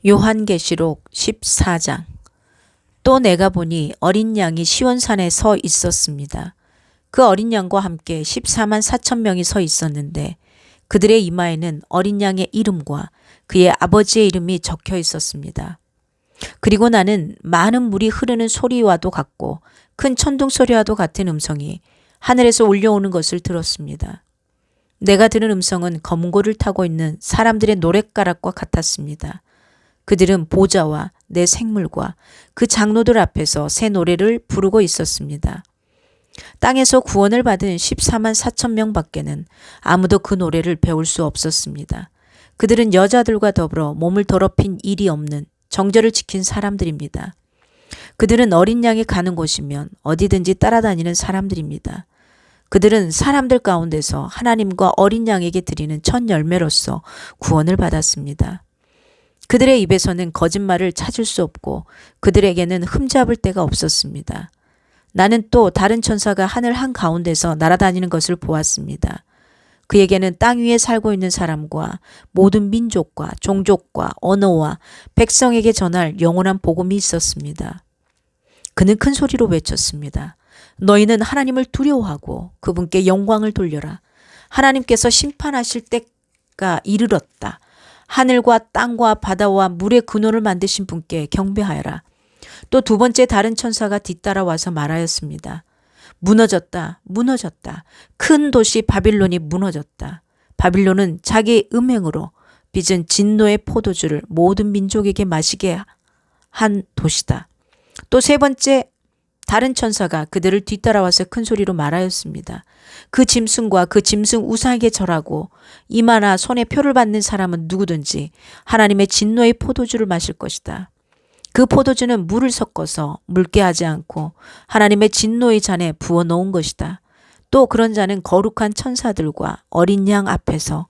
요한계시록 14장. 또 내가 보니 어린 양이 시온산에 서 있었습니다. 그 어린 양과 함께 14만 4천 명이 서 있었는데 그들의 이마에는 어린 양의 이름과 그의 아버지의 이름이 적혀 있었습니다. 그리고 나는 많은 물이 흐르는 소리와도 같고 큰 천둥 소리와도 같은 음성이 하늘에서 울려오는 것을 들었습니다. 내가 들은 음성은 검고를 타고 있는 사람들의 노랫가락과 같았습니다. 그들은 보좌와 내 생물과 그 장로들 앞에서 새 노래를 부르고 있었습니다. 땅에서 구원을 받은 14만 4천 명 밖에는 아무도 그 노래를 배울 수 없었습니다. 그들은 여자들과 더불어 몸을 더럽힌 일이 없는 정절을 지킨 사람들입니다. 그들은 어린 양이 가는 곳이면 어디든지 따라다니는 사람들입니다. 그들은 사람들 가운데서 하나님과 어린 양에게 드리는 첫 열매로서 구원을 받았습니다. 그들의 입에서는 거짓말을 찾을 수 없고 그들에게는 흠잡을 데가 없었습니다. 나는 또 다른 천사가 하늘 한가운데서 날아다니는 것을 보았습니다. 그에게는 땅 위에 살고 있는 사람과 모든 민족과 종족과 언어와 백성에게 전할 영원한 복음이 있었습니다. 그는 큰 소리로 외쳤습니다. 너희는 하나님을 두려워하고 그분께 영광을 돌려라. 하나님께서 심판하실 때가 이르렀다. 하늘과 땅과 바다와 물의 근원을 만드신 분께 경배하여라. 또 두 번째 다른 천사가 뒤따라와서 말하였습니다. 무너졌다, 무너졌다. 큰 도시 바빌론이 무너졌다. 바빌론은 자기 음행으로 빚은 진노의 포도주를 모든 민족에게 마시게 한 도시다. 또 세 번째 다른 천사가 그들을 뒤따라와서 큰 소리로 말하였습니다. 그 짐승과 그 짐승 우상에게 절하고 이마나 손에 표를 받는 사람은 누구든지 하나님의 진노의 포도주를 마실 것이다. 그 포도주는 물을 섞어서 묽게 하지 않고 하나님의 진노의 잔에 부어 놓은 것이다. 또 그런 자는 거룩한 천사들과 어린 양 앞에서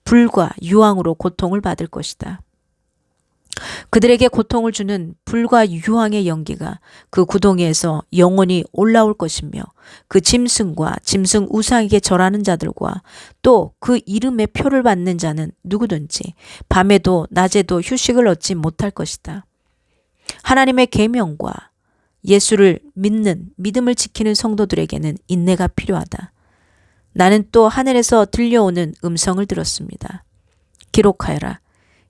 불과 유황으로 고통을 받을 것이다. 그들에게 고통을 주는 불과 유황의 연기가 그 구덩이에서 영원히 올라올 것이며 그 짐승과 짐승 우상에게 절하는 자들과 또 그 이름의 표를 받는 자는 누구든지 밤에도 낮에도 휴식을 얻지 못할 것이다. 하나님의 계명과 예수를 믿는 믿음을 지키는 성도들에게는 인내가 필요하다. 나는 또 하늘에서 들려오는 음성을 들었습니다. 기록하여라.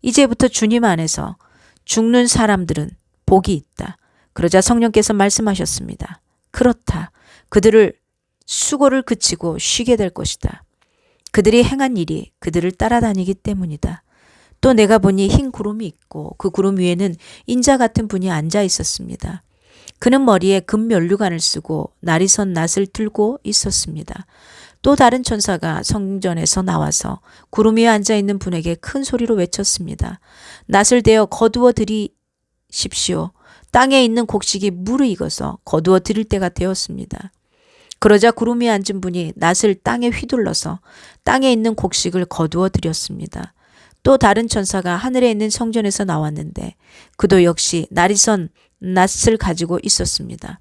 이제부터 주님 안에서 죽는 사람들은 복이 있다. 그러자 성령께서 말씀하셨습니다. 그렇다. 그들을 수고를 그치고 쉬게 될 것이다. 그들이 행한 일이 그들을 따라다니기 때문이다. 또 내가 보니 흰 구름이 있고 그 구름 위에는 인자 같은 분이 앉아 있었습니다. 그는 머리에 금면류관을 쓰고 날이 선 낫을 들고 있었습니다. 또 다른 천사가 성전에서 나와서 구름 위에 앉아있는 분에게 큰 소리로 외쳤습니다. 낫을 대어 거두어 들이십시오. 땅에 있는 곡식이 무르익어서 거두어 들일 때가 되었습니다. 그러자 구름 위에 앉은 분이 낫을 땅에 휘둘러서 땅에 있는 곡식을 거두어 들였습니다. 또 다른 천사가 하늘에 있는 성전에서 나왔는데 그도 역시 날이 선 낫을 가지고 있었습니다.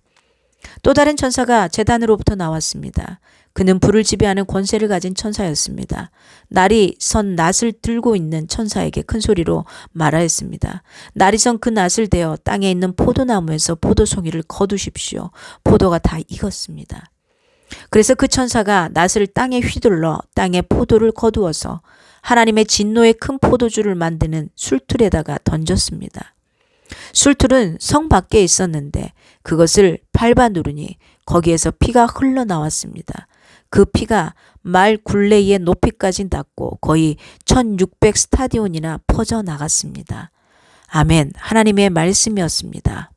또 다른 천사가 제단으로부터 나왔습니다. 그는 불을 지배하는 권세를 가진 천사였습니다. 날이 선 낫을 들고 있는 천사에게 큰 소리로 말하였습니다. 날이 선 그 낫을 대어 땅에 있는 포도나무에서 포도송이를 거두십시오. 포도가 다 익었습니다. 그래서 그 천사가 낫을 땅에 휘둘러 땅에 포도를 거두어서 하나님의 진노의 큰 포도주를 만드는 술틀에다가 던졌습니다. 술틀은 성 밖에 있었는데 그것을 밟아 누르니 거기에서 피가 흘러나왔습니다. 그 피가 말 굴레이의 높이까지 닿고 거의 1600 스타디온이나 퍼져나갔습니다. 아멘. 하나님의 말씀이었습니다.